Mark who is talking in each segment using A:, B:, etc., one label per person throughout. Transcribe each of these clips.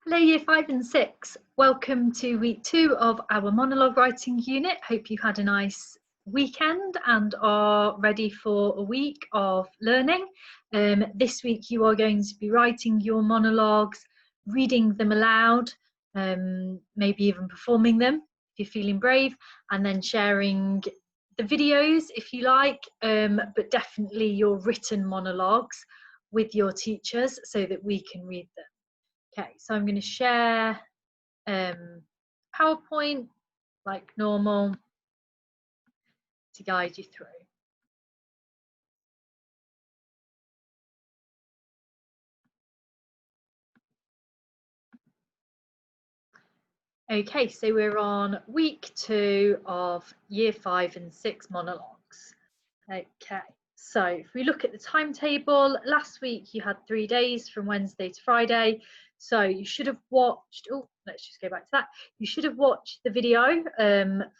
A: Hello Year 5 and 6, welcome to week 2 of our monologue writing unit. Hope you had a nice weekend and are ready for a week of learning. This week you are going to be writing your monologues, reading them aloud, maybe even performing them if you're feeling brave, and then sharing the videos if you like, but definitely your written monologues with your teachers so that we can read them. Okay, so I'm going to share PowerPoint like normal to guide you through. Okay, so we're on week 2 of Year 5 and 6 monologues. Okay, so if we look at the timetable, last week you had 3 days from Wednesday to Friday. So you should have watched, let's just go back to that. You should have watched the video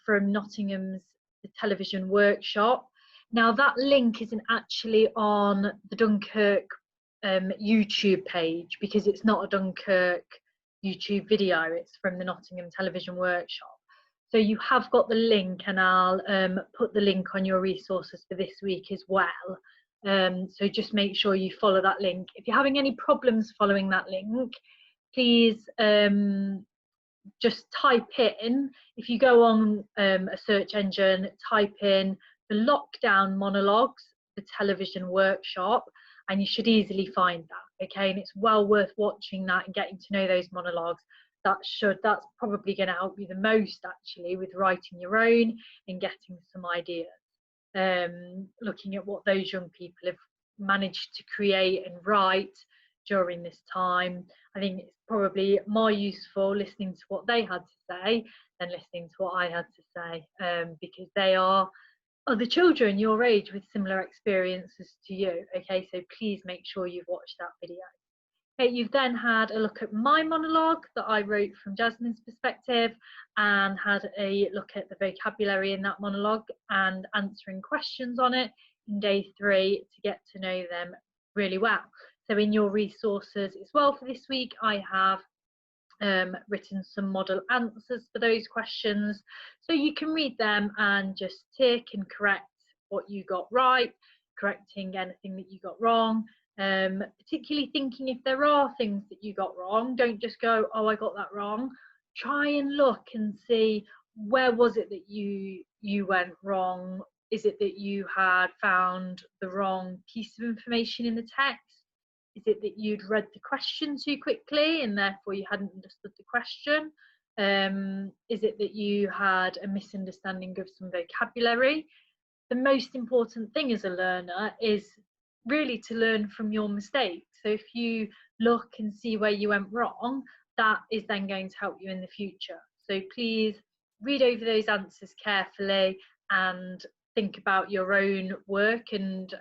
A: from Nottingham's television workshop. Now that link isn't actually on the Dunkirk YouTube page because it's not a Dunkirk YouTube video, it's from the Nottingham television workshop. So you have got the link, and I'll put the link on your resources for this week as well. So just make sure you follow that link. If you're having any problems following that link, please just type in, if you go on a search engine, type in the lockdown monologues, the television workshop, and you should easily find that. Okay, and it's well worth watching that and getting to know those monologues. That's probably going to help you the most actually with writing your own and getting some ideas, looking at what those young people have managed to create and write during this time. I think it's probably more useful listening to what they had to say than listening to what I had to say, because they are other children your age with similar experiences to you. Okay, so please make sure you've watched that video. Okay, you've then had a look at my monologue that I wrote from Jasmine's perspective and had a look at the vocabulary in that monologue and answering questions on it in day 3 to get to know them really well. So in your resources as well for this week, I have written some model answers for those questions, so you can read them and just tick and correct what you got right, correcting anything that you got wrong, particularly thinking if there are things that you got wrong, don't just go, oh, I got that wrong. Try and look and see, where was it that you went wrong? Is it that you had found the wrong piece of information in the text? Is it that you'd read the question too quickly and therefore you hadn't understood the question? Is it that you had a misunderstanding of some vocabulary? The most important thing as a learner is really to learn from your mistakes. So if you look and see where you went wrong, that is then going to help you in the future. So please read over those answers carefully and think about your own work and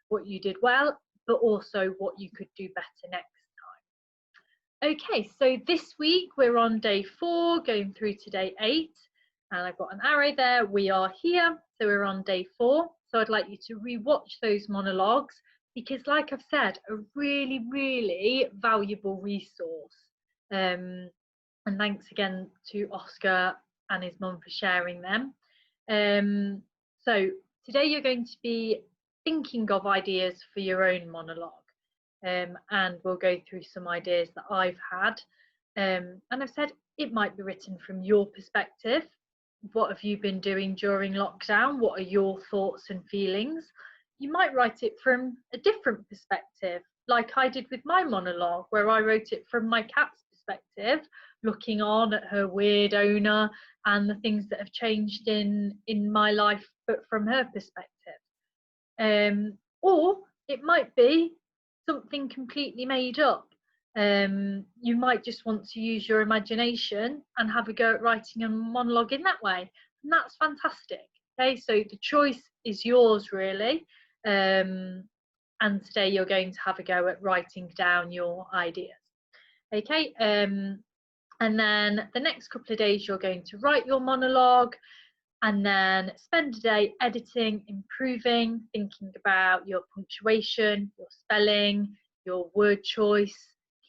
A: what you did well, but also what you could do better next time. Okay, so this week we're on day 4, going through to day 8, and I've got an arrow there. We are here, so we're on day 4. So I'd like you to re-watch those monologues because, like I've said, a really, really valuable resource. And thanks again to Oscar and his mum for sharing them. So today you're going to be thinking of ideas for your own monologue, and we'll go through some ideas that I've had, and I've said it might be written from your perspective. What have you been doing during lockdown? What are your thoughts and feelings? You might write it from a different perspective, like I did with my monologue, where I wrote it from my cat's perspective, looking on at her weird owner and the things that have changed in my life, but from her perspective. Or it might be something completely made up. You might just want to use your imagination and have a go at writing a monologue in that way, and that's fantastic. Okay, so the choice is yours really, and today you're going to have a go at writing down your ideas. Okay, and then the next couple of days you're going to write your monologue and then spend a day editing, improving, thinking about your punctuation, your spelling, your word choice,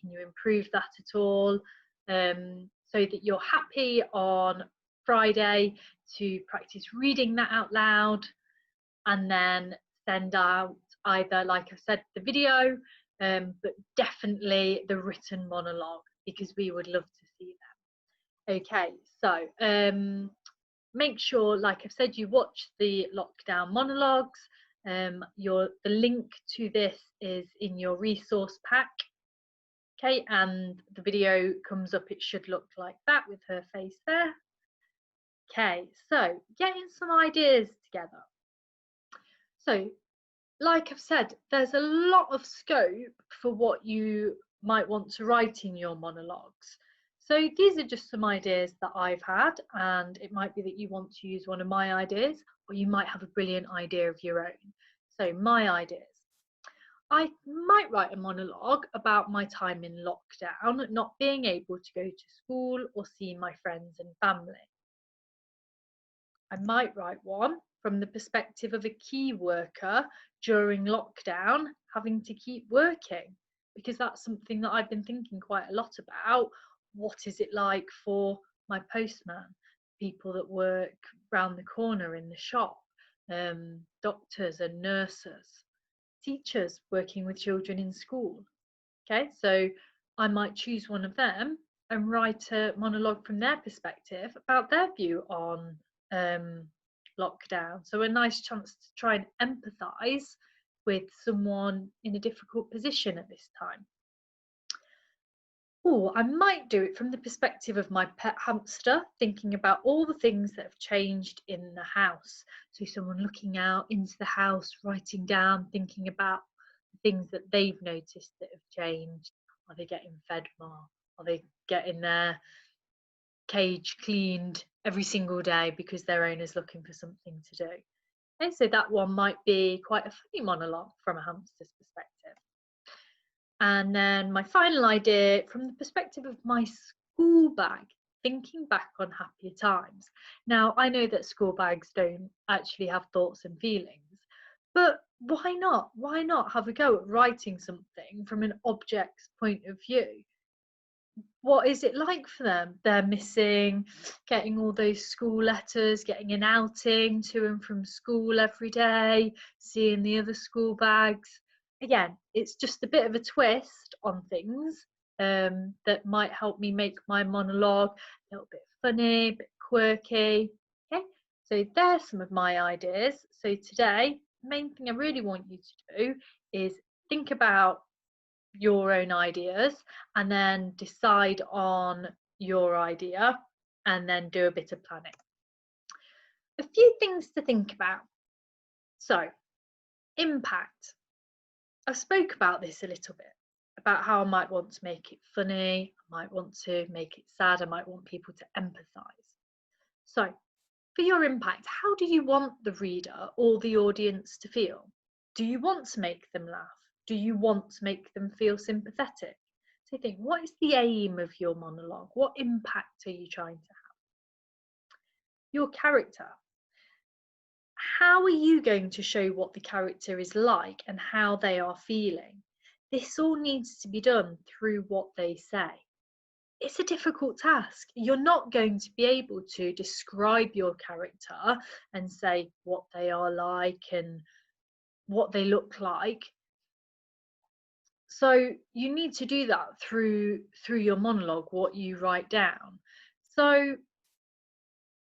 A: Can you improve that at all? So that you're happy on Friday to practice reading that out loud, and then send out either, like I said, the video, but definitely the written monologue, because we would love to see them. Okay, so make sure, like I've said, you watch the lockdown monologues. The link to this is in your resource pack. Okay, and the video comes up, it should look like that with her face there. Okay, so getting some ideas together. So, like I've said, there's a lot of scope for what you might want to write in your monologues. So these are just some ideas that I've had, and it might be that you want to use one of my ideas, or you might have a brilliant idea of your own. So my ideas. I might write a monologue about my time in lockdown, not being able to go to school or see my friends and family. I might write one from the perspective of a key worker during lockdown having to keep working, because that's something that I've been thinking quite a lot about. What is it like for my postman, people that work round the corner in the shop, doctors and nurses, teachers working with children in school? Okay, so I might choose one of them and write a monologue from their perspective about their view on lockdown. So a nice chance to try and empathise with someone in a difficult position at this time. Oh, I might do it from the perspective of my pet hamster, thinking about all the things that have changed in the house. So someone looking out into the house, writing down, thinking about the things that they've noticed that have changed. Are they getting fed more? Are they getting their cage cleaned every single day because their owner's looking for something to do? Okay, so that one might be quite a funny monologue from a hamster's perspective. And then my final idea, from the perspective of my school bag, thinking back on happier times. Now, I know that school bags don't actually have thoughts and feelings, but why not? Why not have a go at writing something from an object's point of view? What is it like for them? They're missing getting all those school letters, getting an outing to and from school every day, seeing the other school bags. Again, it's just a bit of a twist on things that might help me make my monologue a little bit funny, a bit quirky. Okay, so there's some of my ideas. So today, the main thing I really want you to do is think about your own ideas and then decide on your idea and then do a bit of planning. A few things to think about. So, impact. I spoke about this a little bit, about how I might want to make it funny, I might want to make it sad, I might want people to empathise. So, for your impact, how do you want the reader or the audience to feel? Do you want to make them laugh? Do you want to make them feel sympathetic? So think, what is the aim of your monologue? What impact are you trying to have? Your character. How are you going to show what the character is like and how they are feeling? This all needs to be done through what they say. It's a difficult task. You're not going to be able to describe your character and say what they are like and what they look like. So you need to do that through your monologue, what you write down. So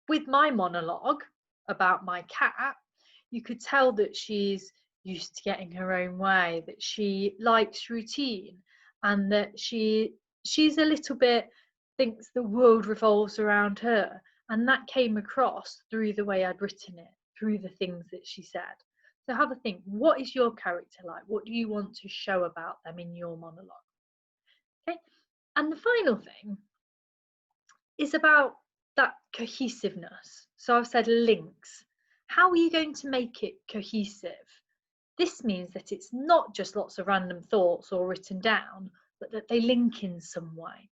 A: with my monologue about my cat, you could tell that she's used to getting her own way, that she likes routine, and that she's a little bit thinks the world revolves around her. And that came across through the way I'd written it, through the things that she said. So have a think, what is your character like? What do you want to show about them in your monologue? Okay. And the final thing is about that cohesiveness. So I've said links. How are you going to make it cohesive? This means that it's not just lots of random thoughts or written down, but that they link in some way.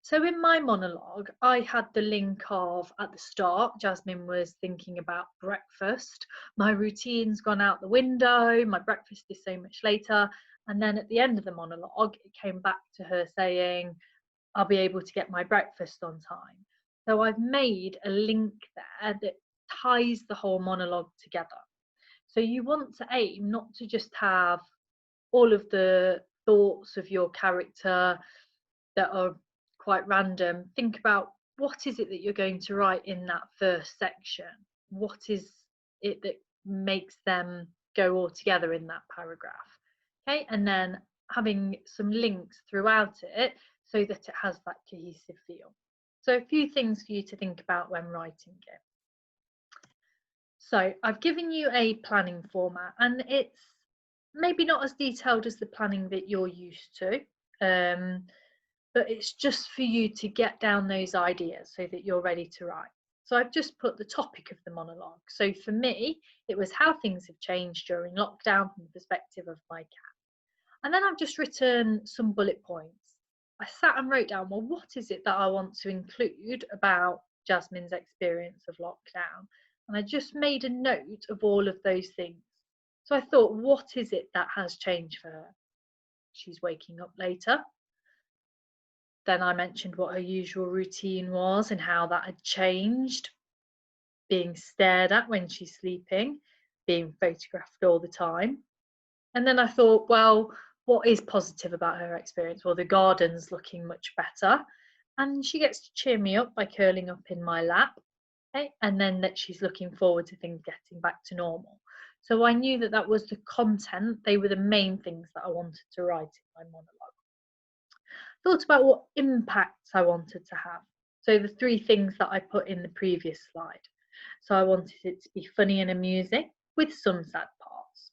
A: So in my monologue, I had the link of, at the start, Jasmine was thinking about breakfast. My routine's gone out the window. My breakfast is so much later. And then at the end of the monologue, it came back to her saying, I'll be able to get my breakfast on time. So I've made a link there that ties the whole monologue together. So you want to aim not to just have all of the thoughts of your character that are quite random. Think about, what is it that you're going to write in that first section? What is it that makes them go all together in that paragraph? Okay, and then having some links throughout it so that it has that cohesive feel. So a few things for you to think about when writing it. So I've given you a planning format, and it's maybe not as detailed as the planning that you're used to, but it's just for you to get down those ideas so that you're ready to write. So I've just put the topic of the monologue. So for me, it was how things have changed during lockdown from the perspective of my cat. And then I've just written some bullet points. I sat and wrote down, well, what is it that I want to include about Jasmine's experience of lockdown? And I just made a note of all of those things. So I thought, what is it that has changed for her? She's waking up later. Then I mentioned what her usual routine was and how that had changed. Being stared at when she's sleeping, being photographed all the time. And then I thought, well, what is positive about her experience? Well, the garden's looking much better, and she gets to cheer me up by curling up in my lap. Okay? And then that she's looking forward to things getting back to normal. So I knew that that was the content. They were the main things that I wanted to write in my monologue. Thought about what impacts I wanted to have. So the three things that I put in the previous slide. So I wanted it to be funny and amusing with some sad parts.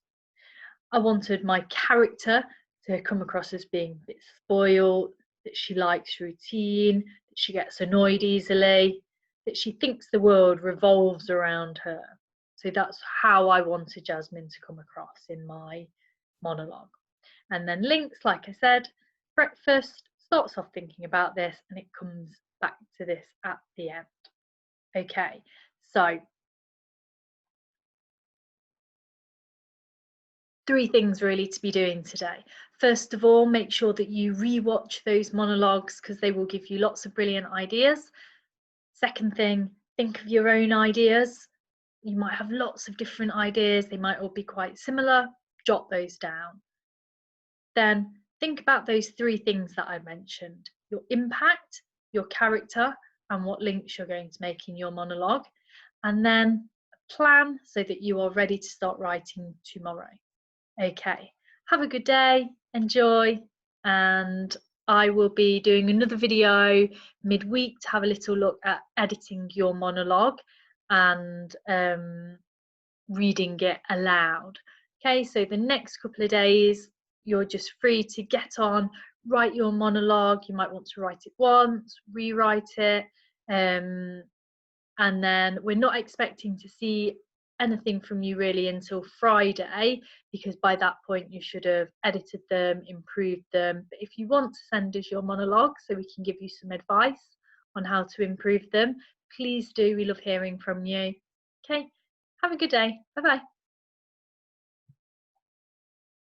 A: I wanted my character to come across as being a bit spoiled, that she likes routine, that she gets annoyed easily, that she thinks the world revolves around her. So that's how I wanted Jasmine to come across in my monologue. And then links, like I said, breakfast, starts off thinking about this, and it comes back to this at the end. Okay, so three things really to be doing today. First of all, make sure that you rewatch those monologues because they will give you lots of brilliant ideas. Second thing, think of your own ideas. You might have lots of different ideas. They might all be quite similar. Jot those down. Then think about those three things that I mentioned: your impact, your character, and what links you're going to make in your monologue. And then plan so that you are ready to start writing tomorrow. Okay, have a good day, enjoy, and I will be doing another video midweek to have a little look at editing your monologue and reading it aloud. Okay, so the next couple of days, you're just free to get on, write your monologue. You might want to write it once, rewrite it, and then we're not expecting to see anything from you really until Friday, because by that point you should have edited them, improved them. But if you want to send us your monologue so we can give you some advice on how to improve them, please do. We love hearing from you. Okay, have a good day. Bye bye.